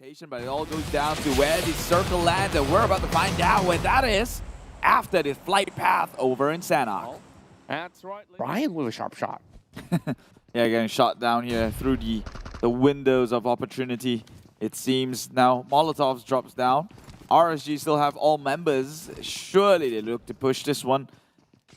location, but it all goes down to where the circle lands, and we're about to find out where that is after the flight path over in Sanok. That's right. Brian with a sharp shot. Yeah, getting shot down here through the windows of opportunity. It seems now Molotovs drops down. RSG still have all members. Surely they look to push this one.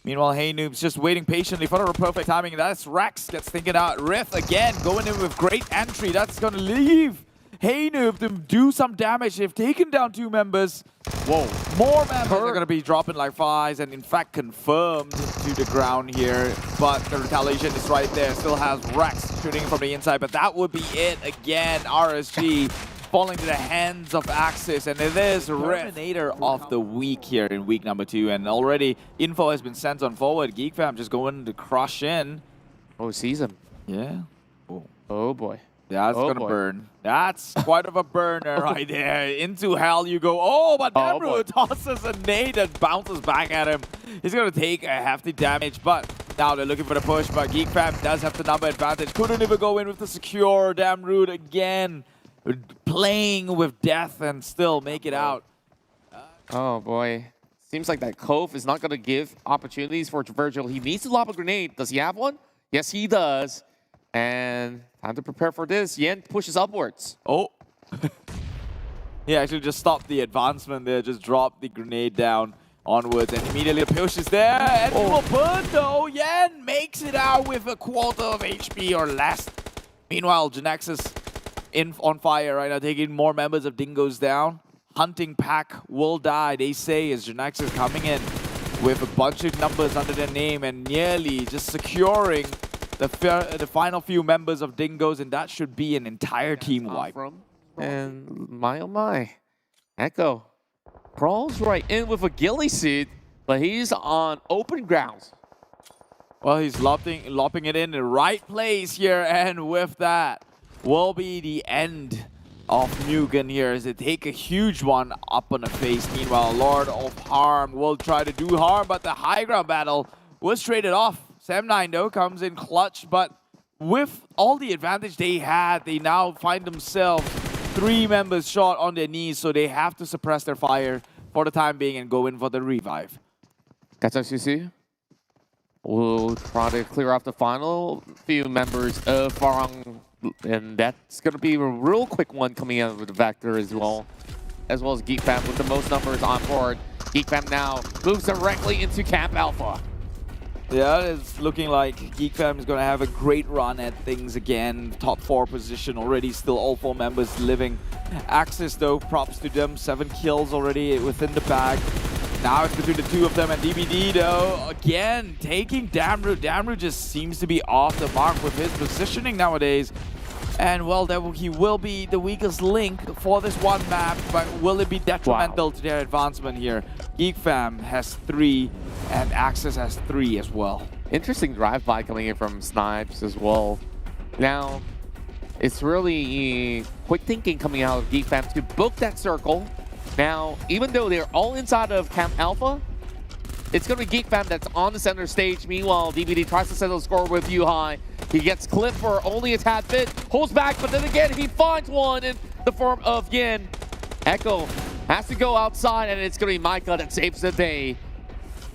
Meanwhile, Hey Noob's just waiting patiently for the perfect timing. That's Rex gets thinking out. Riff again going in with great entry. That's going to leave Hey Noob to do some damage. They've taken down 2 members. Whoa. More members are going to be dropping like flies and in fact confirmed to the ground here. But the retaliation is right there. Still has Rex shooting from the inside. But that would be it again. RSG falling to the hands of Axis, and it is Terminator of the week here in week number 2, and already info has been sent on forward. Geek Fam just going to crush in. Oh, sees him. Yeah. Oh boy. That's gonna burn. That's quite of a burner right there. Into hell you go. Oh, but Demru tosses a nade and bounces back at him. He's gonna take a hefty damage, but now they're looking for the push, but Geek Fam does have the number advantage. Couldn't even go in with the secure. Damru again. Playing with death and still make it out. Oh boy. Seems like that Cove is not going to give opportunities for Virgil. He needs to lob a grenade. Does he have one? Yes, he does. And time to prepare for this. Yen pushes upwards. Oh. He actually just stopped the advancement there. Just dropped the grenade down onwards. And immediately the push is there. And it will burn though. Yen makes it out with a quarter of HP or less. Meanwhile, Genaxis on fire right now, taking more members of Dingoes down. Hunting pack will die, they say, as Genaxis coming in with a bunch of numbers under their name and nearly just securing the final few members of Dingoes, and that should be an entire team wipe. And my oh my, Echo crawls right in with a ghillie suit, but he's on open grounds. Well, he's lopping it in the right place here, and with that will be the end of Mugen here as they take a huge one up on the face. Meanwhile, Lord of Harm will try to do harm, but the high ground battle was traded off. Sam9 though comes in clutch, but with all the advantage they had, they now find themselves 3 members shot on their knees, so they have to suppress their fire for the time being and go in for the revive. Gatsusu will try to clear off the final few members of Farang. And that's going to be a real quick one coming out with the Vector as well as Geek Fam with the most numbers on board. Geek Fam now moves directly into Camp Alpha. Yeah, it's looking like Geek Fam is going to have a great run at things again. Top 4 position already, still all 4 members living. Axis though, props to them, 7 kills already within the bag. Now it's between the 2 of them, and DBD though, again, taking Damru. Damru just seems to be off the mark with his positioning nowadays. And well, he will be the weakest link for this one map, but will it be detrimental to their advancement here? Geek Fam has 3, and Axis has 3 as well. Interesting drive-by coming in from Snipes as well. Now, it's really quick thinking coming out of Geek Fam to book that circle. Now, even though they're all inside of Camp Alpha, it's going to be Geek Fam that's on the center stage. Meanwhile, DBD tries to settle the score with Yuhai. He gets clipped for only a tad bit, holds back, but then again, he finds one in the form of Yin. Echo has to go outside, and it's going to be Micah that saves the day.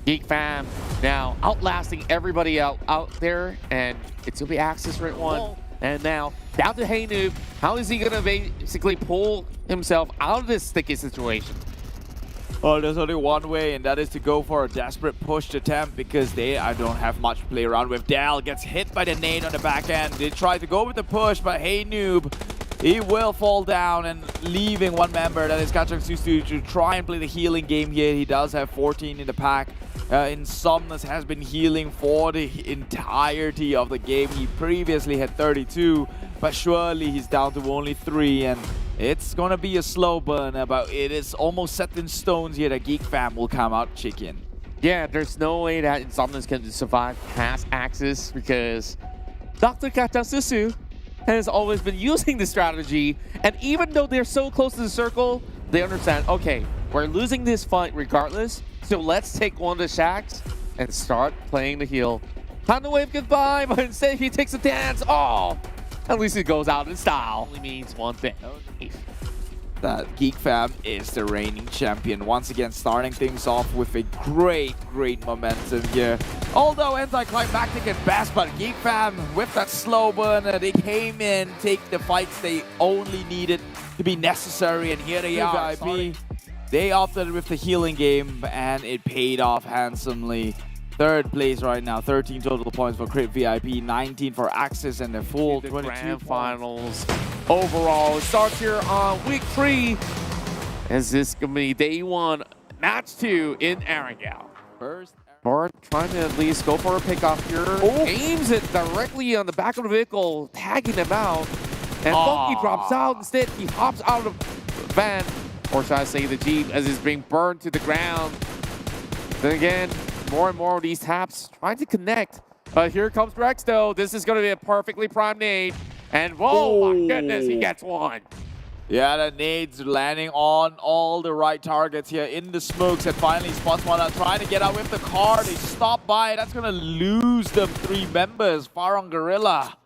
Geek Fam now outlasting everybody out there, and it's going to be Axis right one. And now, down to Hey Noob. How is he going to basically pull himself out of this sticky situation? Well, there's only one way, and that is to go for a desperate push attempt because they don't have much to play around with. Dal gets hit by the nade on the back end. They try to go with the push, but Hey Noob, he will fall down and leaving one member, that is Gatsusu, to try and play the healing game here. He does have 14 in the pack. Insomnus has been healing for the entirety of the game. He previously had 32, but surely he's down to only 3, and it's gonna be a slow burn, but it is almost set in stones here that Geek Fam will come out chicken. Yeah, there's no way that Insomnus can survive past Axis because Dr. Katasusu has always been using this strategy, and even though they're so close to the circle, they understand, okay, we're losing this fight regardless, so let's take one of the shacks and start playing the heal. Time to wave goodbye, but instead he takes a dance. Oh, at least it goes out in style. Only means one thing. that Geek Fam is the reigning champion. Once again, starting things off with a great momentum here. Although anticlimactic at best, but Geek Fam with that slow burner, they came in, take the fights they only needed to be necessary, and here they are. VIP, they opted with the healing game, and it paid off handsomely. Third place right now, 13 total points for Crit VIP, 19 for Axis, and the full 22 grand finals. Overall, it starts here on week 3. As this gonna be day 1, match 2 in Arangel. First, Bart trying to at least go for a pickoff here. Aims it directly on the back of the vehicle, tagging him out. And Funky drops out instead. He hops out of the van, or should I say the Jeep, as it's being burned to the ground. Then again, more and more of these taps trying to connect. Here comes Rex though. This is going to be a perfectly primed nade. And whoa, my goodness, he gets one. Yeah, the nades landing on all the right targets here in the smokes, and finally spots one out, trying to get out with the car. They stop by. That's going to lose them 3 members. Farong Gorilla.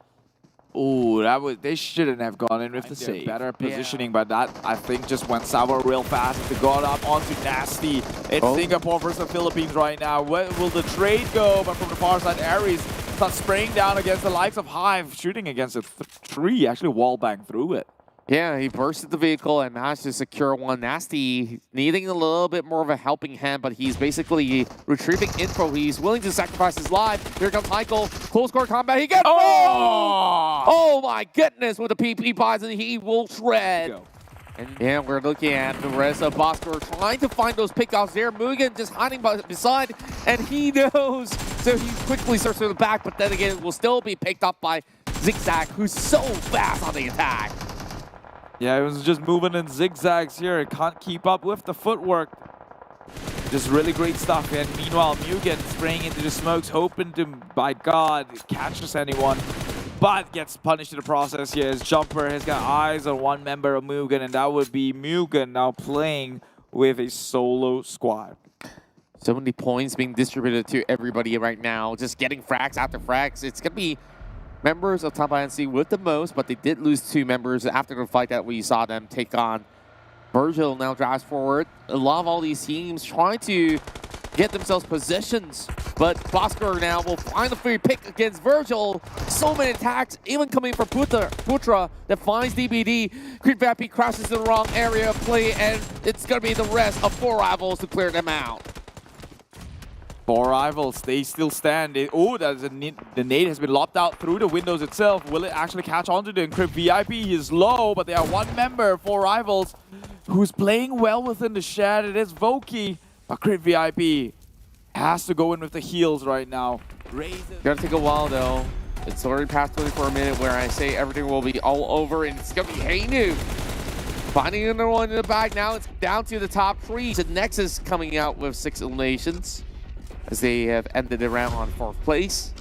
Ooh, they shouldn't have gone in with the save. Better positioning, but that, I think, just went sour real fast. They got up onto Nasty. It's Singapore versus the Philippines right now. Where will the trade go? But from the far side, Aries starts spraying down against the likes of Hive, shooting against a tree, actually wall bang through it. Yeah, he bursted the vehicle and managed to secure one. Nasty needing a little bit more of a helping hand, but he's basically retrieving info. He's willing to sacrifice his life. Here comes Michael. Close quarter combat. He gets Oh my goodness, with the PP poison, he will shred. And yeah, we're looking at the rest of Bosco trying to find those pickoffs there. Mugen just hiding beside, and he knows. So he quickly starts to the back, but then again, will still be picked up by Zigzag, who's so fast on the attack. Yeah, it was just moving in zigzags here. It can't keep up with the footwork. Just really great stuff. And meanwhile, Mugen spraying into the smokes, hoping to, by God, catches anyone. But gets punished in the process here. His Jumper has got eyes on one member of Mugen, and that would be Mugen now playing with a solo squad. So many points being distributed to everybody right now. Just getting frags after frags. It's going to be members of Top INC with the most, but they did lose 2 members after the fight that we saw them take on. Virgil now drives forward. A lot of all these teams trying to get themselves positions, but Bosker now will find the free pick against Virgil. So many attacks, even coming from Putra that finds DBD. Crit VIP crashes in the wrong area of play, and it's going to be the rest of 4 rivals to clear them out. 4 rivals, they still stand. The nade has been lopped out through the windows itself. Will it actually catch onto the Encrypt VIP? He is low, but they are 1 member, 4 rivals, who's playing well within the shed. It is Voki, but Crit VIP has to go in with the heals right now. Gonna take a while though. It's already past 24 minutes where I say everything will be all over, and it's gonna be Haynu finding another one in the bag. Now it's down to the top 3. The Nexus coming out with 6 eliminations, as they have ended the round on 4th place.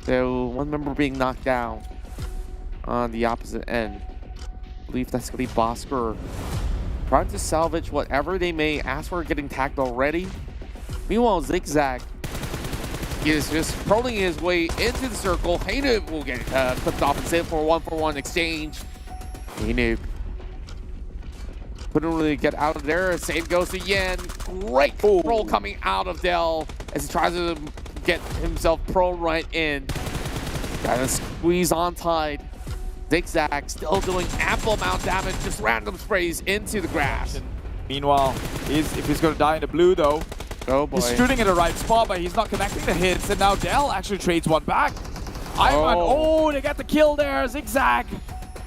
So 1 member being knocked down on the opposite end. I believe that's going to be Bosker trying to salvage whatever they may ask for, getting tagged already. Meanwhile, Zigzag is just proling his way into the circle. Haynu will get clipped off and save for a 1-for-1 exchange. Haynu couldn't really get out of there. Save goes to Yen. Great control coming out of Dell as he tries to get himself pro right in. Gotta squeeze on tied. Zigzag still doing ample amount of damage, just random sprays into the grass. Meanwhile, if he's going to die in the blue though, he's shooting in the right spot, but he's not connecting the hits. And now Dell actually trades one back. Ivan, they got the kill there. Zigzag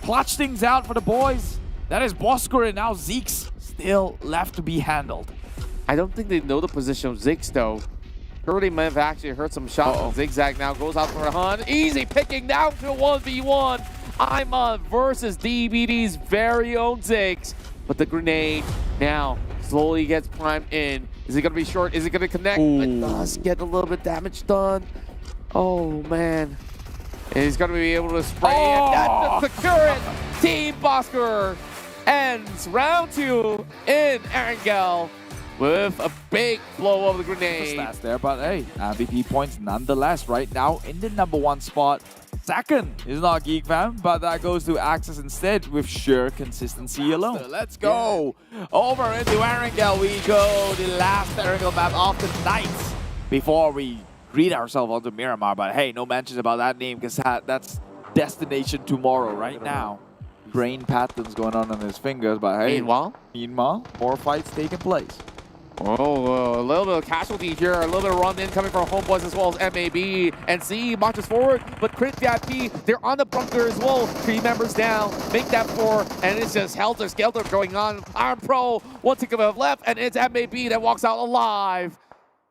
clutch things out for the boys. That is Bosker, and now Zeke's still left to be handled. I don't think they know the position of Zeke's though. Sure, they might have actually heard some shots. Zigzag now goes out for a hunt. Easy picking down to a 1v1. Iman versus DBD's very own Zeke's. But the grenade now slowly gets primed in. Is it going to be short? Is it going to connect? It does get a little bit damage done. Oh, man. And he's going to be able to spray and that's to secure it. Team Bosker ends round 2 in Arangel. with a big blow of the grenade. Stats there, but hey, MVP points nonetheless. Right now in the #1 spot. Second is not Geek Fam, but that goes to Axis instead with sheer consistency alone. Let's go over into Erangel. We go the last Erangel map of the night before we greet ourselves onto Miramar. But hey, no mentions about that name because that's destination tomorrow right now. Brain patterns going on his fingers, but hey, meanwhile, more fights taking place. Oh, a little bit of casualty here, a little bit of run-in coming from Homeboys as well as MAB. And C marches forward, but Crit VIP, they're on the bunker as well. 3 members down, make that 4, and it's just helter-skelter going on. Iron Pro, one tick of it left, and it's MAB that walks out alive.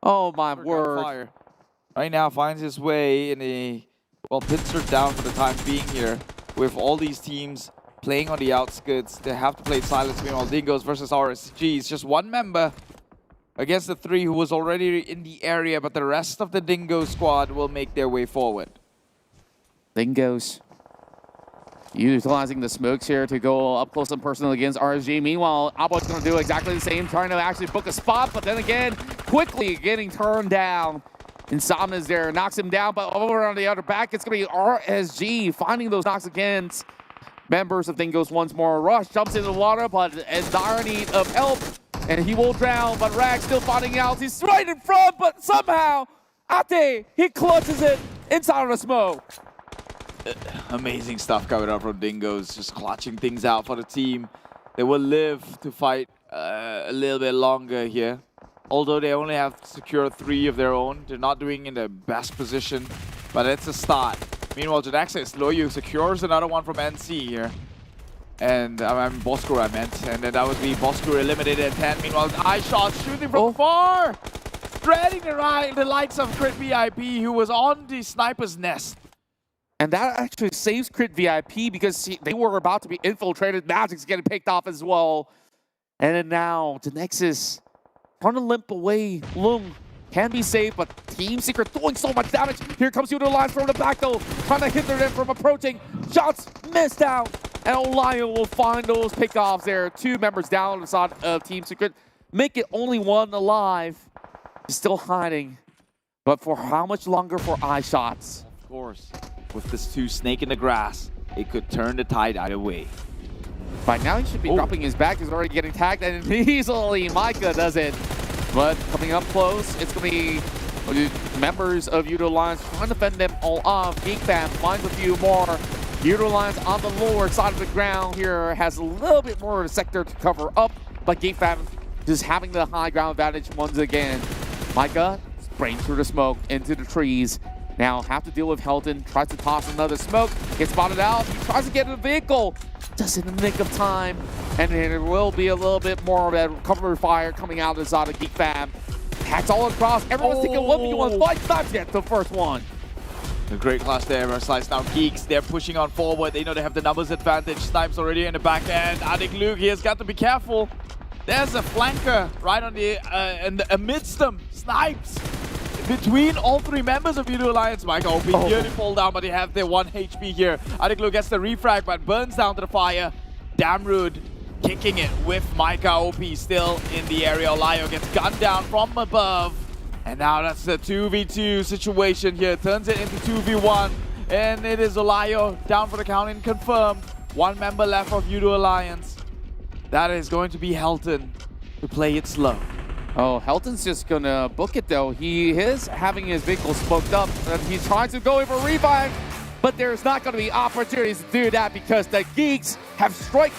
Oh my word. Right now finds his way in a, well, pincer down for the time being here. With all these teams playing on the outskirts, they have to play silence. Meanwhile, Dingoes versus RSG. It's just 1 member against the 3 who was already in the area, but the rest of the Dingo squad will make their way forward. Dingoes utilizing the smokes here to go up close and personal against RSG. Meanwhile, Abo's going to do exactly the same, trying to actually book a spot, but then again, quickly getting turned down. Insomnia's there, knocks him down, but over on the other back, it's going to be RSG finding those knocks against members of Dingoes once more. Rush jumps into the water, but is dire need of help. And he will drown, but Rag still fighting out. He's right in front, but somehow, Ate, he clutches it inside of the smoke. Amazing stuff coming out from Dingoes, just clutching things out for the team. They will live to fight a little bit longer here. Although they only have secured 3 of their own, they're not doing in the best position, but it's a start. Meanwhile, Janaxis, Loyu secures another one from NC here. And I'm Bosco, I meant. And then that would be Bosco eliminated at 10. Meanwhile, iShot shooting from far. Threading the likes of Crit VIP, who was on the sniper's nest. And that actually saves Crit VIP because they were about to be infiltrated. Magic's getting picked off as well. And then now, the Nexus trying to limp away. Lung can be saved, but Team Secret doing so much damage. Here comes Yudo Lines from the back though, trying to hinder them from approaching. Shots missed out. And Olayo will find those pickoffs there. 2 members down on the side of Team Secret. Make it only 1 alive. Still hiding. But for how much longer for iShots? Of course. With this 2 snake in the grass, it could turn the tide either way. By now he should be dropping his back. He's already getting tagged and easily Micah does it. But coming up close, it's going to be members of Yudo Lions trying to fend them all off. Geek Fam finds a few more. Yudo Lions on the lower side of the ground here has a little bit more of a sector to cover up, but Geek Fam just having the high ground advantage once again. Micah spraying through the smoke into the trees. Now have to deal with Helton, tries to toss another smoke, gets spotted out, he tries to get in the vehicle, just in the nick of time. And there will be a little bit more of that cover fire coming out of the side of Geek Fam. Hacks all across, everyone's taking 1v1 fight, Snipes gets the first one. A great clash there, Slice now Geeks, they're pushing on forward, they know they have the numbers advantage. Snipes already in the back end, I think Luke he has got to be careful. There's a flanker right on amidst them, Snipes. Between all 3 members of Yudo Alliance, Micah OP nearly fall down, but they have their 1 HP here. I think Luke gets the refrag, but burns down to the fire. Damrude kicking it with Micah OP still in the area. Olayo gets gunned down from above. And now that's a 2v2 situation here. Turns it into 2v1. And it is Olayo down for the count and confirmed. 1 member left of Yudo Alliance. That is going to be Helton to play it slow. Oh, Helton's just gonna book it though. He is having his vehicle smoked up and he's trying to go in for revive, but there's not gonna be opportunities to do that because the Geeks have strike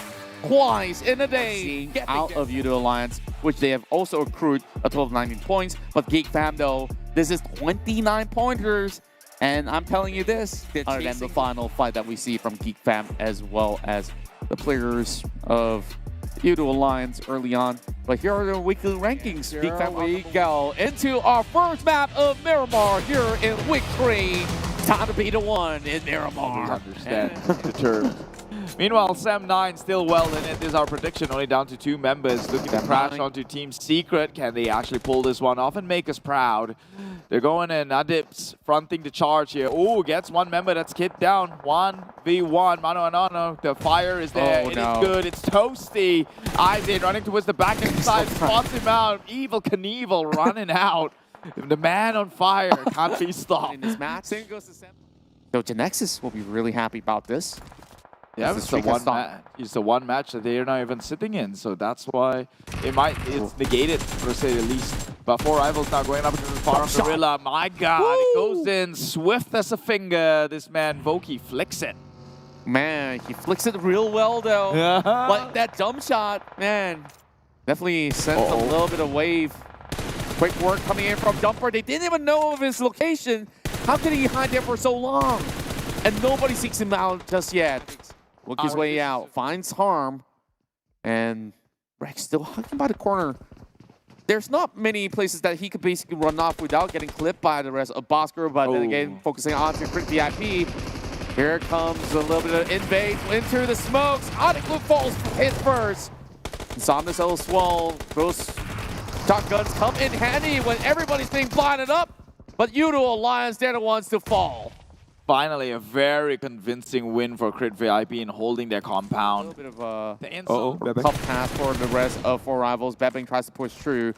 twice in a day out of Yudo Alliance, which they have also accrued a total of 19 points. But Geek Fam though, this is 29 pointers. And I'm telling you this, other than the final fight that we see from Geek Fam as well as the players of Yudo Alliance early on. But here are the weekly rankings. Geek Fam, we go into our first map of Miramar here in week 3. Time to be the one in Miramar. Understand the term. Meanwhile, Sam9 still well in it. This is our prediction. Only down to 2 members. Looking to crash onto Team Secret. Can they actually pull this one off and make us proud? They're going in. Adip's fronting the charge here. Oh, gets 1 member. That's Kid down. 1v1. Mano a mano. The fire is there. Oh, It no. is good. It's toasty. Isaac running towards the back end side. Spots him out. Evil Knievel running out. The man on fire can't be stopped. In this match, same goes to Sam. So Genexus will be really happy about this. Yeah, It's it's the the streak one. has It's the one match that they're not even sitting in, so that's why it's negated to say the least. But 4 Rivals now going up against the Farm Shot. Gorilla. My God, it goes in swift as a finger. This man Voki flicks it. Man, he flicks it real well though. Like that jump shot, man, definitely sends a little bit of wave. Quick work coming in from Jumper. They didn't even know of his location. How could he hide there for so long? And nobody seeks him out just yet. Work his way out, finds Harm, and Rex still hiding by the corner. There's not many places that he could basically run off without getting clipped by the rest of Bosker, but then again, focusing on to Crit VIP. Here comes a little bit of invade into the smokes. Oniclu falls hit first. Insomnus as well. Those shotguns come in handy when everybody's being blinded up, but Udo Alliance, they're the ones to fall. Finally, a very convincing win for Crit VIP in holding their A compound. little bit of The a insult. tough pass for the rest of 4 Rivals. Bepping tries to push through.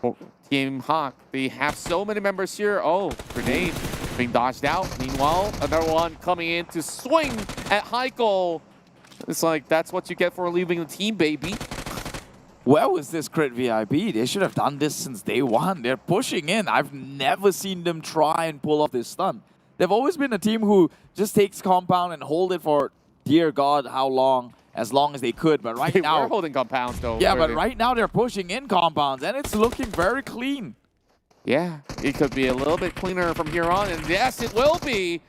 For Team Hawk, they have so many members here. Oh, grenade being dodged out. Meanwhile, another one coming in to swing at Heiko. It's like, that's what you get for leaving the team, baby. Where was this Crit VIP? They should have done this since day one. They're pushing in. I've never seen them try and pull off this stunt. They've always been a team who just takes compound and hold it for, dear God, how long? As long as they could. But right now, We're holding compounds though. yeah, but right now they're pushing in compounds, and it's looking very clean. Yeah, it could be a little bit cleaner from here on, and yes, it will be.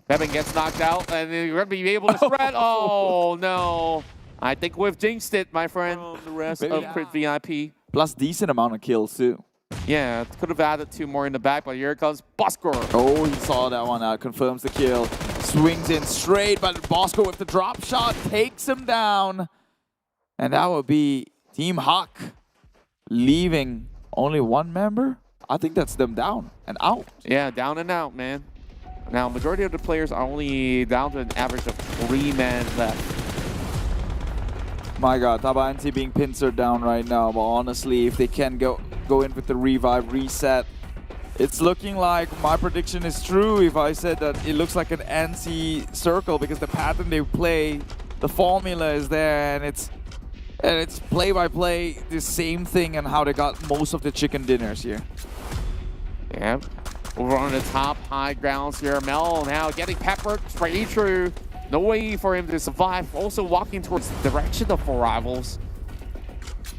Bepping gets knocked out, and you're going to be able to spread. Oh, no. I think we've jinxed it, my friend. The rest of Crit VIP. Plus decent amount of kills too. Yeah, could have added 2 more in the back, but here comes Bosker. Oh, he saw that one out, confirms the kill. Swings in straight, but Bosco with the drop shot takes him down. And that would be Team Hawk leaving only 1 member. I think that's them down and out. Yeah, down and out, man. Now, majority of the players are only down to an average of 3 men left. My God, Taba NC being pincered down right now, but honestly, if they can go in with the revive reset, it's looking like my prediction is true if I said that it looks like an NC circle because the pattern they play, the formula is there, and it's play by play the same thing and how they got most of the chicken dinners here. Yeah, over on the top high grounds here. Mel now getting peppered straight through. No way for him to survive. Also walking towards the direction of 4 Rivals.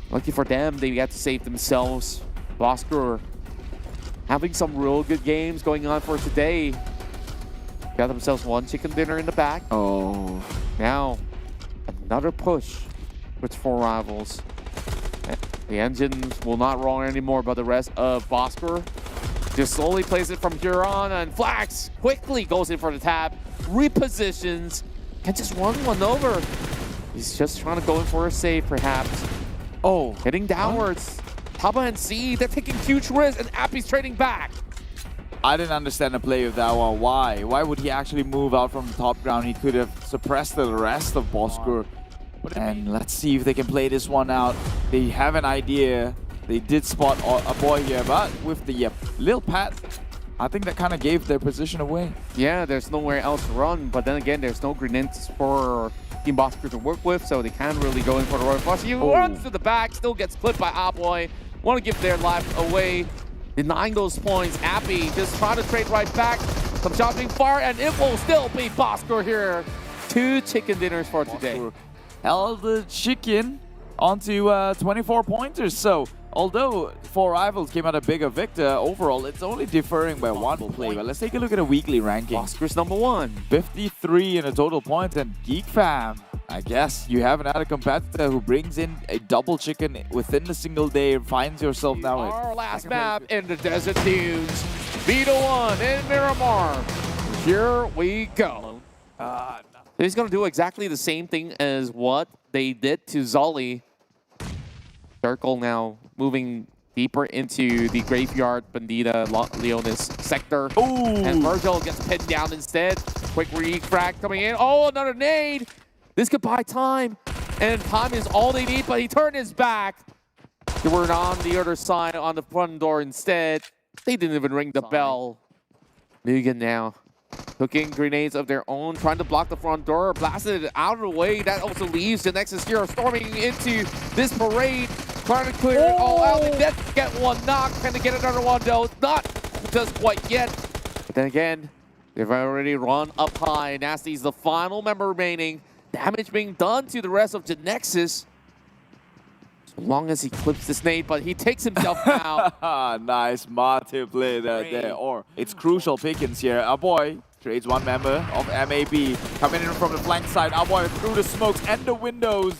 Lucky for them, they had to save themselves. Bosker having some real good games going on for today. Got themselves 1 chicken dinner in the back. Oh. Now, another push with 4 Rivals. The engines will not roll anymore, but the rest of Bosker just slowly plays it from here on, and Flax quickly goes in for the tap, repositions, and just run one over. He's just trying to go in for a save, perhaps. Oh, heading downwards. Taba and C, they're taking huge risks, and Appy's trading back. I didn't understand the play of that one. Why? Why would he actually move out from the top ground? He could have suppressed the rest of Bosker. And let's see if they can play this one out. They have an idea. They did spot a boy here, but with the little pat, I think that kind of gave their position away. Yeah, there's nowhere else to run, but then again, there's no grenades for Team Bosker to work with, so they can't really go in for the Royal Flush. He runs to the back, still gets clipped by Aboy. Want to give their life away, denying those points. Appy just trying to trade right back. Some shots being fired, and it will still be Bosker here. 2 chicken dinners for today. Held the chicken onto 24 pointers. So although 4 Rivals came out a bigger victor, overall it's only differing by 1 play. But let's take a look at a weekly ranking. Bosker's number 1. 53 in a total points, and Geek Fam, I guess you have another competitor who brings in a double chicken within the single day and finds yourself now at our last map in the Desert Dunes. Vito 1 in Miramar. Here we go. He's going to do exactly the same thing as what they did to Zolly. Circle now moving deeper into the Graveyard Bandita Leonis sector. Ooh. And Virgil gets pinned down instead. Quick refrag coming in. Oh, another nade. This could buy time. And time is all they need, but he turned his back. They were on the other side on the front door instead. They didn't even ring the bell. Mugen now cooking grenades of their own, trying to block the front door, blasted it out of the way. That also leaves the Nexus here storming into this parade, trying to clear it all out. They did get one knock. Can they get another one though? Not just quite yet. But then again, they've already run up high. Nasty's the final member remaining. Damage being done to the rest of the Nexus. As long as he clips this nade, but he takes himself out. Nice Mate play there. Or it's crucial pickings here. Our boy trades one member of MAB coming in from the flank side. Our boy through the smokes and the windows.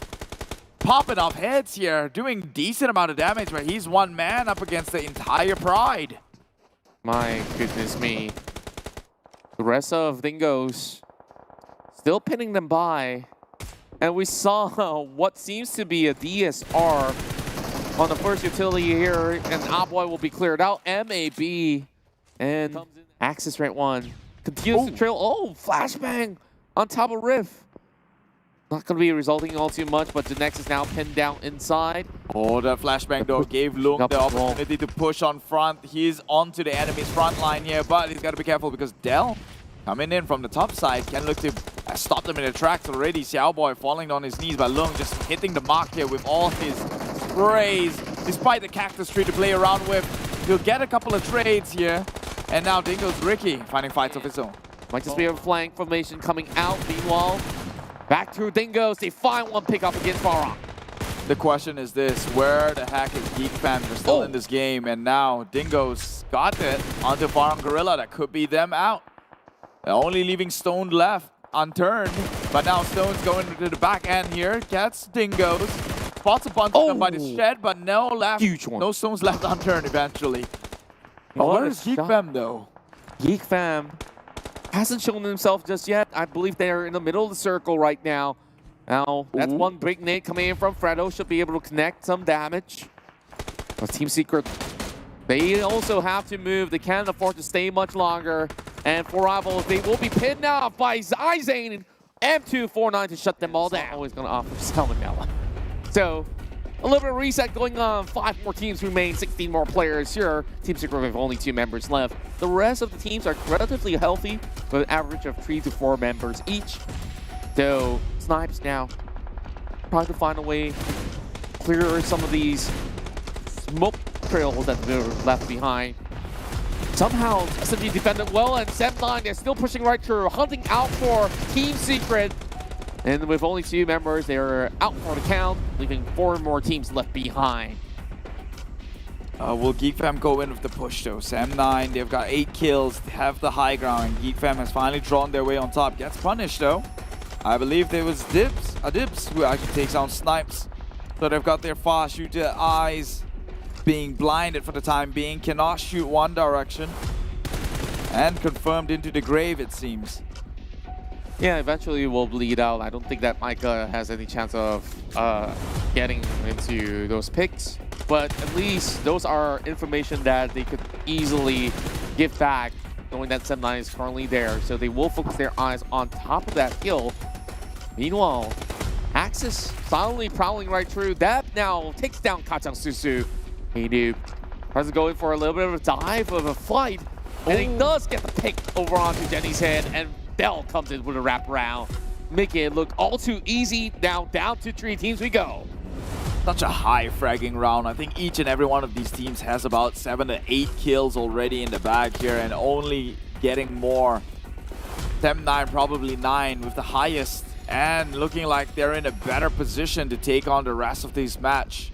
Popping off heads here, doing decent amount of damage, but he's one man up against the entire Pride. My goodness me. The rest of Dingoes still pinning them by. And we saw what seems to be a DSR on the first utility here, and Aboy will be cleared out. MAB and Axis Rank 1 continues to trail. Oh, flashbang on top of Riff. Not going to be resulting all too much, but the Nexus now pinned down inside. Oh, the flashbang though gave Lung the opportunity to push on front. He's onto the enemy's front line here, but he's got to be careful because Dell coming in from the top side can look to stop them in their tracks already. Xiaoboy falling on his knees, but Lung just hitting the mark here with all his sprays. Despite the cactus tree to play around with, he'll get a couple of trades here. And now Dingo's Ricky finding fights of his own. Might just be a flank formation coming out. Meanwhile, back to Dingoes. They find one pickup against Farah. The question is this, where the heck is Geek Fam? They're still in this game, and now Dingo's got it onto Farm Gorilla. That could be them out. They're only leaving Stone left unturned, but now Stone's going to the back end here. Gets Dingoes. Spots a bunch of them by the shed, but no left. Huge one. No Stones left unturned eventually. But where is Geek Fam though? Geek Fam hasn't shown himself just yet. I believe they're in the middle of the circle right now. Now, that's one big nade coming in from Fredo. Should be able to connect some damage. But Team Secret, they also have to move. They can't afford to stay much longer. And for Rivals, they will be pinned off by Zizane and M249 to shut them all down. Always going to offer Salmonella. So, a little bit of reset going on. 5 more teams remain, 16 more players here. Team Secret with only 2 members left. The rest of the teams are relatively healthy with an average of 3 to 4 members each. So, Snipes now trying to find a way to clear some of these smoke trails that were left behind. Somehow, SMG defended well, and Sem9, they're still pushing right through, hunting out for Team Secret. And with only 2 members, they're out for the count, leaving 4 more teams left behind. Will Geek Fam go in with the push though? Sem9, they've got 8 kills, they have the high ground, and Geek Fam has finally drawn their way on top. Gets punished though. I believe there was Dibs who actually takes on Snipes. So they've got their far shooter eyes being blinded for the time being, cannot shoot one direction. And confirmed into the grave, it seems. Yeah, eventually will bleed out. I don't think that Micah has any chance of getting into those picks. But at least those are information that they could easily give back, knowing that Sem9 is currently there. So they will focus their eyes on top of that hill. Meanwhile, Axis silently prowling right through. That now takes down Kachang Susu. Hey, dude. Tries to go in for a little bit of a dive of a fight. And he does get the pick over onto Jenny's head. And Bell comes in with a wraparound. Making it look all too easy. Now down to 3 teams we go. Such a high fragging round. I think each and every one of these teams has about 7 to 8 kills already in the bag here and only getting more. Sem9 probably 9 with the highest and looking like they're in a better position to take on the rest of this match.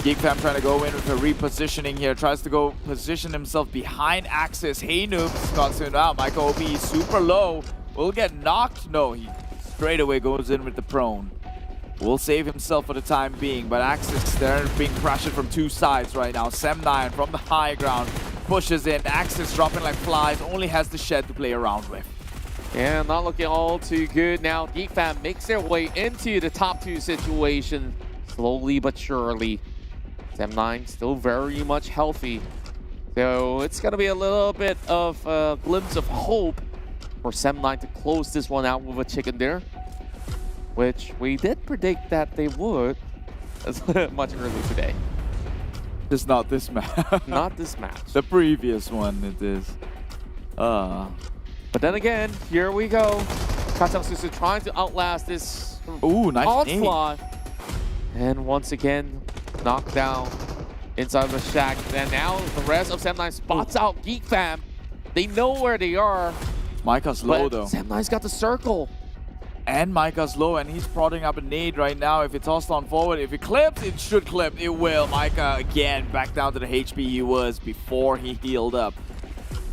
Geek Fam trying to go in with a repositioning here. Tries to go position himself behind Axis. Hey Noobs got soon out. Michael OB super low. Will get knocked. No, he straight away goes in with the prone. Will save himself for the time being, but Axis, they're being pressured from 2 sides right now. Sem9 from the high ground pushes in. Axis dropping like flies, only has the shed to play around with. Yeah, not looking all too good now. Geek Fam makes their way into the top 2 situation slowly but surely. Sem9 still very much healthy. So it's going to be a little bit of a glimpse of hope for Sem9 to close this one out with a chicken dinner, which we did predict that they would much earlier today. Just not this match. Not this match. The previous one it is. But then again, here we go. Katsususu trying to outlast this Ooh, nice onslaught. And once again, knocked down inside of the shack. And now the rest of Sem9 spots out Geek Fam. They know where they are. Micah's low though. Sem9's got the circle. And Micah's low, and he's prodding up a nade right now. If it's tossed on forward, if it clips, it should clip. It will. Micah again back down to the HP he was before he healed up.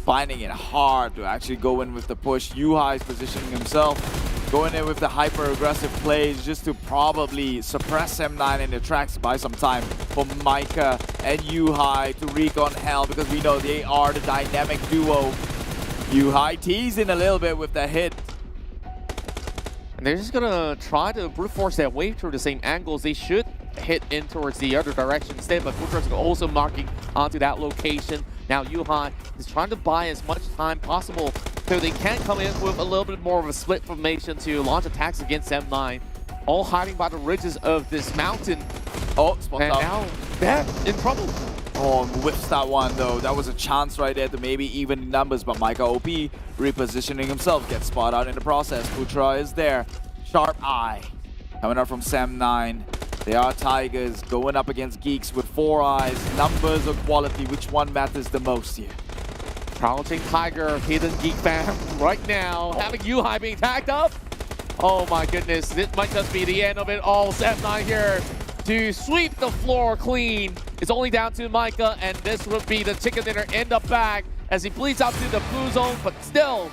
Finding it hard to actually go in with the push. Yuhai's positioning himself, going in with the hyper-aggressive plays just to probably suppress Sem9 in the tracks, buy some time for Micah and Yuhai to wreak on hell, because we know they are the dynamic duo. Yuhai teasing a little bit with the hit. And they're just gonna try to brute force their way through the same angles. They should hit in towards the other direction instead, but Putra's also marking onto that location. Now Yuhai is trying to buy as much time possible so they can come in with a little bit more of a split formation to launch attacks against Sem9. All hiding by the ridges of this mountain. Oh, spots and out. now they're in trouble. Oh, whiffs that one though. That was a chance right there to maybe even numbers, but Micah OP repositioning himself, gets spot out in the process. Putra is there. Sharp eye coming up from Sem9. They are Tigers going up against Geeks with 4 eyes. Numbers or quality, which one matters the most here? Crouching Tiger, hidden Geek Fam right now. Having Yuhai being tagged up. Oh my goodness, this might just be the end of it all. Sem9 here to sweep the floor clean. It's only down to Micah, and this would be the chicken dinner in the bag as he bleeds out to the blue zone, but still,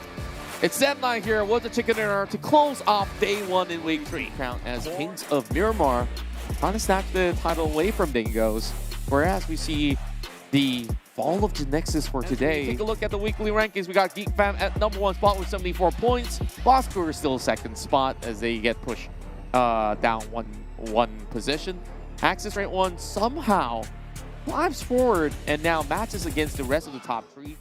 it's Sem9 here with the chicken dinner to close off day 1 in week 3. Count as Kings of Miramar trying to snatch the title away from Dingoes, whereas we see the fall of the Nexus for today. Take a look at the weekly rankings. We got Geek Fam at #1 spot with 74 points. Boss Crew is still 2nd spot as they get pushed down one position. Axis Rank 1 somehow climbs forward and now matches against the rest of the top 3.